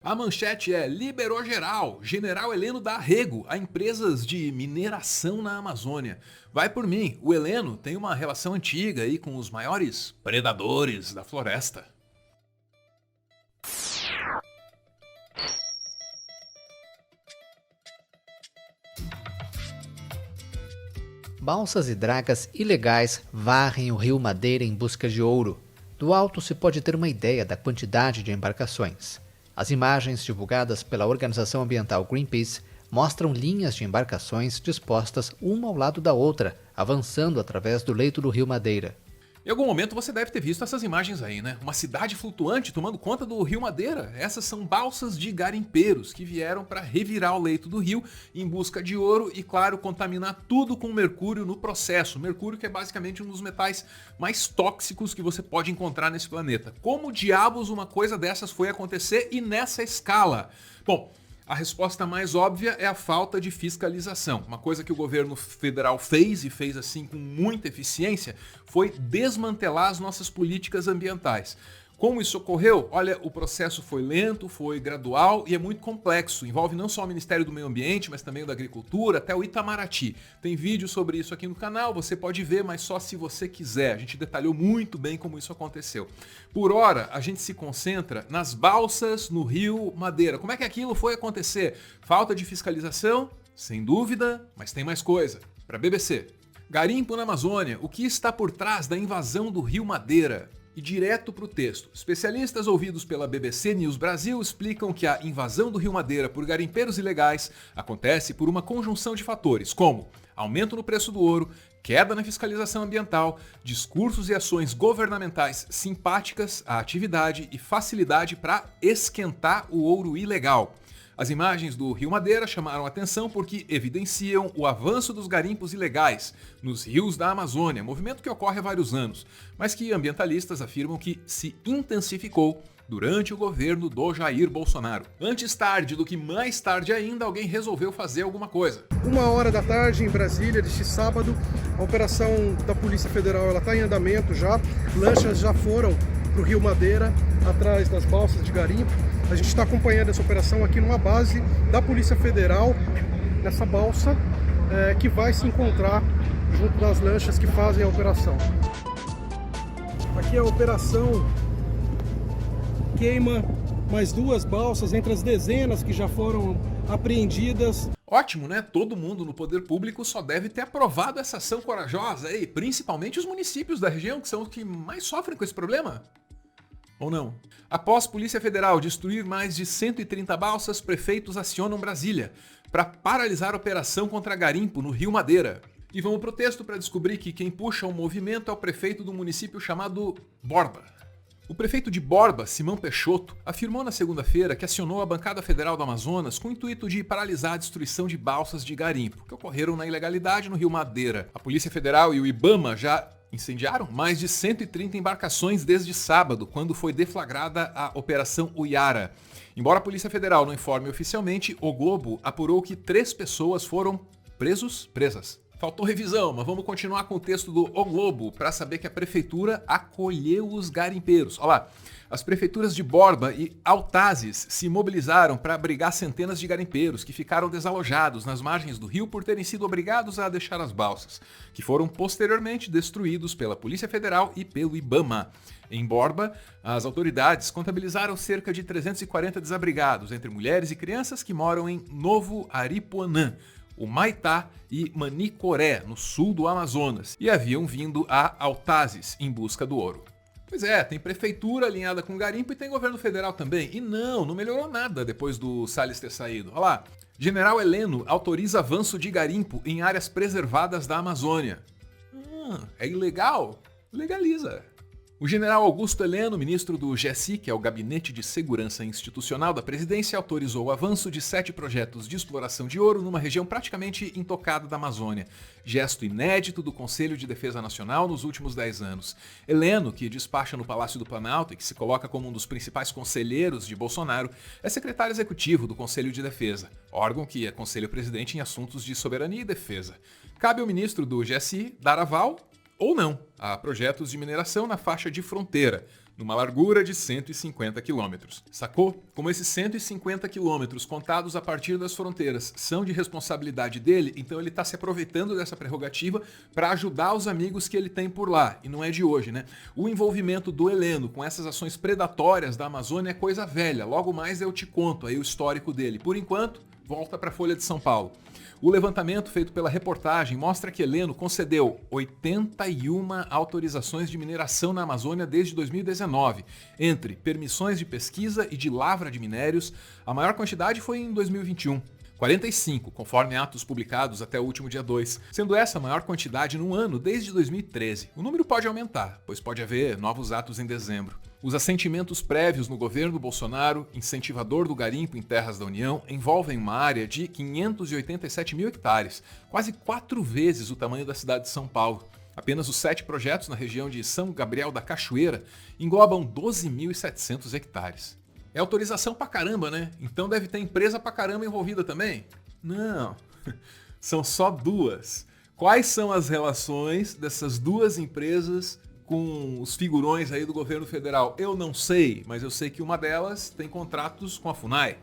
A manchete é: liberou geral, General Heleno dá arrego a empresas de mineração na Amazônia. Vai por mim, o Heleno tem uma relação antiga aí com os maiores predadores da floresta. Balsas e dragas ilegais varrem o rio Madeira em busca de ouro. Do alto se pode ter uma ideia da quantidade de embarcações. As imagens divulgadas pela organização ambiental Greenpeace mostram linhas de embarcações dispostas uma ao lado da outra, avançando através do leito do rio Madeira. Em algum momento você deve ter visto essas imagens aí, né? Uma cidade flutuante tomando conta do rio Madeira. Essas são balsas de garimpeiros que vieram para revirar o leito do rio em busca de ouro e, claro, contaminar tudo com mercúrio no processo. Mercúrio que é basicamente um dos metais mais tóxicos que você pode encontrar nesse planeta. Como diabos uma coisa dessas foi acontecer e nessa escala? Bom, a resposta mais óbvia é a falta de fiscalização. Uma coisa que o governo federal fez, e fez assim com muita eficiência, foi desmantelar as nossas políticas ambientais. Como isso ocorreu? Olha, o processo foi lento, foi gradual e é muito complexo. Envolve não só o Ministério do Meio Ambiente, mas também o da Agricultura, até o Itamaraty. Tem vídeo sobre isso aqui no canal, você pode ver, mas só se você quiser. A gente detalhou muito bem como isso aconteceu. Por hora, a gente se concentra nas balsas no rio Madeira. Como é que aquilo foi acontecer? Falta de fiscalização? Sem dúvida, mas tem mais coisa. Para a BBC. Garimpo na Amazônia. O que está por trás da invasão do rio Madeira? E direto para o texto. Especialistas ouvidos pela BBC News Brasil explicam que a invasão do rio Madeira por garimpeiros ilegais acontece por uma conjunção de fatores, como aumento no preço do ouro, queda na fiscalização ambiental, discursos e ações governamentais simpáticas à atividade e facilidade para esquentar o ouro ilegal. As imagens do rio Madeira chamaram atenção porque evidenciam o avanço dos garimpos ilegais nos rios da Amazônia, movimento que ocorre há vários anos, mas que ambientalistas afirmam que se intensificou durante o governo do Jair Bolsonaro. Antes tarde do que mais tarde ainda, alguém resolveu fazer alguma coisa. 1h da tarde em Brasília, deste sábado, a operação da Polícia Federal está em andamento já, lanchas já foram para o rio Madeira, atrás das balsas de garimpo. A gente está acompanhando essa operação aqui numa base da Polícia Federal, nessa balsa, que vai se encontrar junto das lanchas que fazem a operação. Aqui a operação queima mais 2 balsas entre as dezenas que já foram apreendidas. Ótimo, né? Todo mundo no poder público só deve ter aprovado essa ação corajosa, e principalmente os municípios da região, que são os que mais sofrem com esse problema. Ou não? Após Polícia Federal destruir mais de 130 balsas, prefeitos acionam Brasília para paralisar a operação contra garimpo no rio Madeira. E vamos pro texto para descobrir que quem puxa o movimento é o prefeito do município chamado Borba. O prefeito de Borba, Simão Peixoto, afirmou na segunda-feira que acionou a Bancada Federal do Amazonas com o intuito de paralisar a destruição de balsas de garimpo, que ocorreram na ilegalidade no rio Madeira. A Polícia Federal e o IBAMA já incendiaram mais de 130 embarcações desde sábado, quando foi deflagrada a Operação Uiara. Embora a Polícia Federal não informe oficialmente, o Globo apurou que 3 pessoas foram presas. Faltou revisão, mas vamos continuar com o texto do O Globo para saber que a prefeitura acolheu os garimpeiros. Olha lá, as prefeituras de Borba e Altazes se mobilizaram para abrigar centenas de garimpeiros que ficaram desalojados nas margens do rio por terem sido obrigados a deixar as balsas, que foram posteriormente destruídos pela Polícia Federal e pelo IBAMA. Em Borba, as autoridades contabilizaram cerca de 340 desabrigados, entre mulheres e crianças que moram em Novo Aripuanã, o Maitá e Manicoré, no sul do Amazonas, e haviam vindo a Altazes em busca do ouro. Pois é, tem prefeitura alinhada com garimpo e tem governo federal também. E não melhorou nada depois do Salles ter saído. Olha lá, General Heleno autoriza avanço de garimpo em áreas preservadas da Amazônia. É ilegal? Legaliza. O general Augusto Heleno, ministro do GSI, que é o Gabinete de Segurança Institucional da Presidência, autorizou o avanço de 7 projetos de exploração de ouro numa região praticamente intocada da Amazônia. Gesto inédito do Conselho de Defesa Nacional nos últimos 10 anos. Heleno, que despacha no Palácio do Planalto e que se coloca como um dos principais conselheiros de Bolsonaro, é secretário executivo do Conselho de Defesa, órgão que aconselha o presidente em assuntos de soberania e defesa. Cabe ao ministro do GSI dar aval ou não a projetos de mineração na faixa de fronteira, numa largura de 150 quilômetros. Sacou? Como esses 150 quilômetros contados a partir das fronteiras são de responsabilidade dele, então ele está se aproveitando dessa prerrogativa para ajudar os amigos que ele tem por lá. E não é de hoje, né? O envolvimento do Heleno com essas ações predatórias da Amazônia é coisa velha. Logo mais eu te conto aí o histórico dele. Por enquanto, volta para a Folha de São Paulo. O levantamento feito pela reportagem mostra que Heleno concedeu 81 autorizações de mineração na Amazônia desde 2019. Entre permissões de pesquisa e de lavra de minérios, a maior quantidade foi em 2021. 45, conforme atos publicados até o último dia 2, sendo essa a maior quantidade num ano desde 2013. O número pode aumentar, pois pode haver novos atos em dezembro. Os assentimentos prévios no governo Bolsonaro, incentivador do garimpo em terras da União, envolvem uma área de 587 mil hectares, quase 4 vezes o tamanho da cidade de São Paulo. Apenas os 7 projetos na região de São Gabriel da Cachoeira englobam 12.700 hectares. É autorização pra caramba, né? Então deve ter empresa pra caramba envolvida também? Não, são só 2. Quais são as relações dessas 2 empresas com os figurões aí do governo federal? Eu não sei, mas eu sei que uma delas tem contratos com a FUNAI.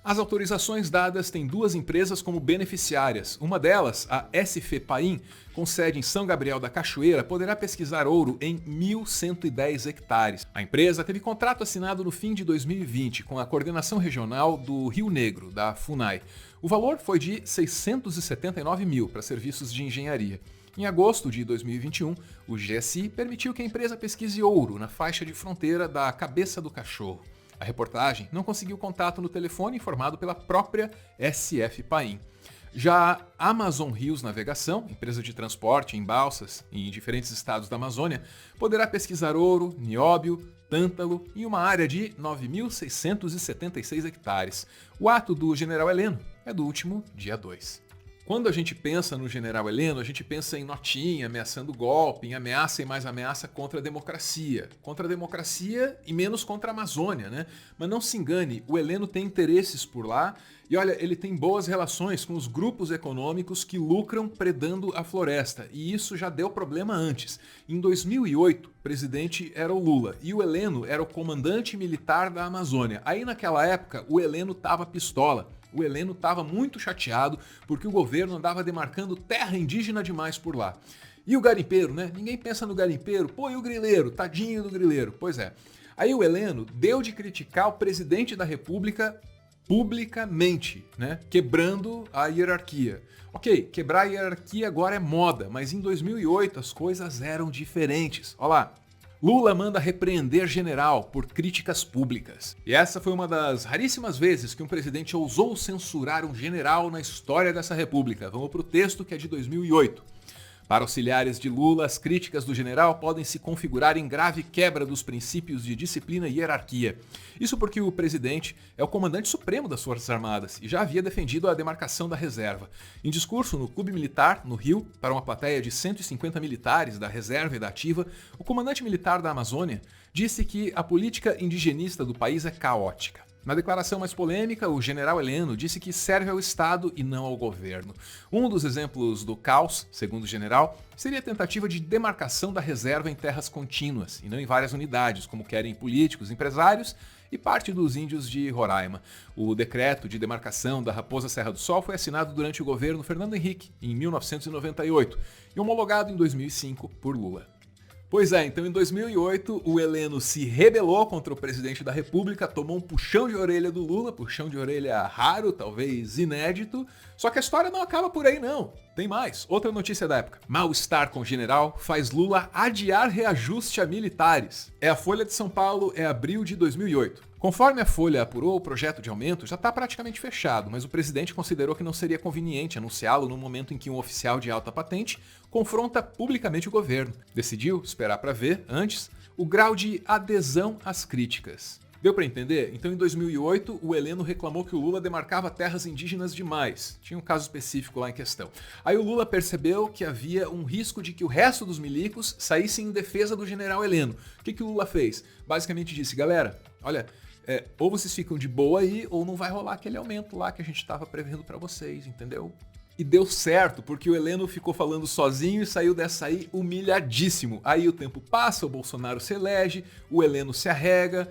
As autorizações dadas têm 2 empresas como beneficiárias. Uma delas, a SF Paim, com sede em São Gabriel da Cachoeira, poderá pesquisar ouro em 1.110 hectares. A empresa teve contrato assinado no fim de 2020 com a Coordenação Regional do Rio Negro, da FUNAI. O valor foi de 679 mil para serviços de engenharia. Em agosto de 2021, o GSI permitiu que a empresa pesquise ouro na faixa de fronteira da Cabeça do Cachorro. A reportagem não conseguiu contato no telefone informado pela própria SF Paim. Já a Amazon Rios Navegação, empresa de transporte em balsas em diferentes estados da Amazônia, poderá pesquisar ouro, nióbio, tântalo em uma área de 9.676 hectares. O ato do general Heleno é do último dia 2. Quando a gente pensa no general Heleno, a gente pensa em notinha, ameaçando golpe, em ameaça e mais ameaça contra a democracia. Contra a democracia e menos contra a Amazônia, né? Mas não se engane, o Heleno tem interesses por lá e olha, ele tem boas relações com os grupos econômicos que lucram predando a floresta. E isso já deu problema antes. Em 2008, o presidente era o Lula e o Heleno era o comandante militar da Amazônia. Aí naquela época, o Heleno estava pistola. O Heleno estava muito chateado porque o governo andava demarcando terra indígena demais por lá. E o garimpeiro, né? Ninguém pensa no garimpeiro. Pô, e o grileiro? Tadinho do grileiro. Pois é. Aí o Heleno deu de criticar o presidente da República publicamente, né? Quebrando a hierarquia. Ok, quebrar a hierarquia agora é moda, mas em 2008 as coisas eram diferentes. Olha lá. Lula manda repreender general por críticas públicas. E essa foi uma das raríssimas vezes que um presidente ousou censurar um general na história dessa república. Vamos para o texto que é de 2008. Para auxiliares de Lula, as críticas do general podem se configurar em grave quebra dos princípios de disciplina e hierarquia. Isso porque o presidente é o comandante supremo das Forças Armadas e já havia defendido a demarcação da reserva. Em discurso no Clube Militar, no Rio, para uma plateia de 150 militares da reserva e da ativa, o comandante militar da Amazônia disse que a política indigenista do país é caótica. Na declaração mais polêmica, o general Heleno disse que serve ao Estado e não ao governo. Um dos exemplos do caos, segundo o general, seria a tentativa de demarcação da reserva em terras contínuas, e não em várias unidades, como querem políticos, empresários e parte dos índios de Roraima. O decreto de demarcação da Raposa Serra do Sol foi assinado durante o governo Fernando Henrique, em 1998, e homologado em 2005 por Lula. Pois é, então em 2008 o Heleno se rebelou contra o presidente da República, tomou um puxão de orelha do Lula, puxão de orelha raro, talvez inédito, só que a história não acaba por aí não, tem mais. Outra notícia da época, mal-estar com o general faz Lula adiar reajuste a militares. É a Folha de São Paulo, é abril de 2008. Conforme a Folha apurou, o projeto de aumento já está praticamente fechado, mas o presidente considerou que não seria conveniente anunciá-lo no momento em que um oficial de alta patente confronta publicamente o governo. Decidiu esperar para ver, antes, o grau de adesão às críticas. Deu para entender? Então, em 2008, o Heleno reclamou que o Lula demarcava terras indígenas demais. Tinha um caso específico lá em questão. Aí o Lula percebeu que havia um risco de que o resto dos milicos saíssem em defesa do general Heleno. O que o Lula fez? Basicamente disse, galera, olha, ou vocês ficam de boa aí, ou não vai rolar aquele aumento lá que a gente estava prevendo para vocês, entendeu? E deu certo, porque o Heleno ficou falando sozinho e saiu dessa aí humilhadíssimo. Aí o tempo passa, o Bolsonaro se elege, o Heleno se arrega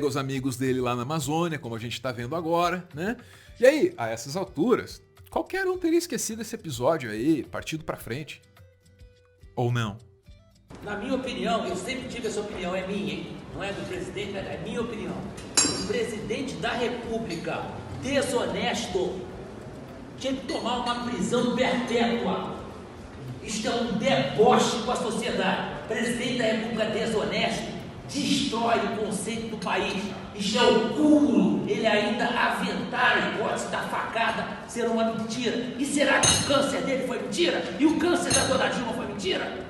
os amigos dele lá na Amazônia, como a gente tá vendo agora, né? E aí, a essas alturas, qualquer um teria esquecido esse episódio aí, partido pra frente. Ou não? Na minha opinião, eu sempre tive essa opinião, é minha, hein? Não é do presidente, é minha opinião. O presidente da República, desonesto, tinha que tomar uma prisão perpétua. Isto é um deboche com a sociedade. O presidente da República desonesto destrói o conceito do país. Isto é o cúmulo. Ele ainda aventar a hipótese da facada ser uma mentira. E será que o câncer dele foi mentira? E o câncer da dona Dilma foi mentira?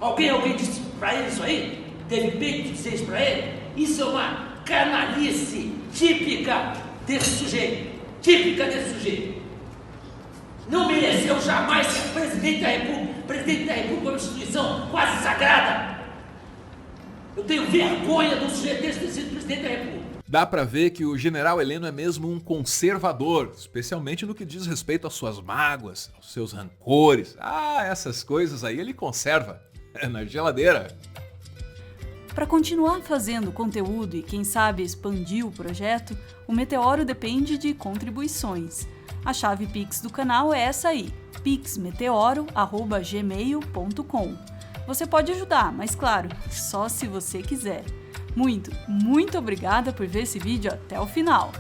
Alguém disse pra ele isso aí? Teve peito de dizer isso pra ele? Isso é uma canalice típica desse sujeito. Não mereceu jamais ser presidente da República. Presidente da República é uma instituição quase sagrada. Eu tenho vergonha do sujeito desse ter sido presidente da República. Dá pra ver que o general Heleno é mesmo um conservador, especialmente no que diz respeito às suas mágoas, aos seus rancores. Essas coisas aí ele conserva na geladeira. Para continuar fazendo conteúdo e, quem sabe, expandir o projeto, o Meteoro depende de contribuições. A chave Pix do canal é essa aí, pixmeteoro@gmail.com. Você pode ajudar, mas claro, só se você quiser. Muito obrigada por ver esse vídeo até o final!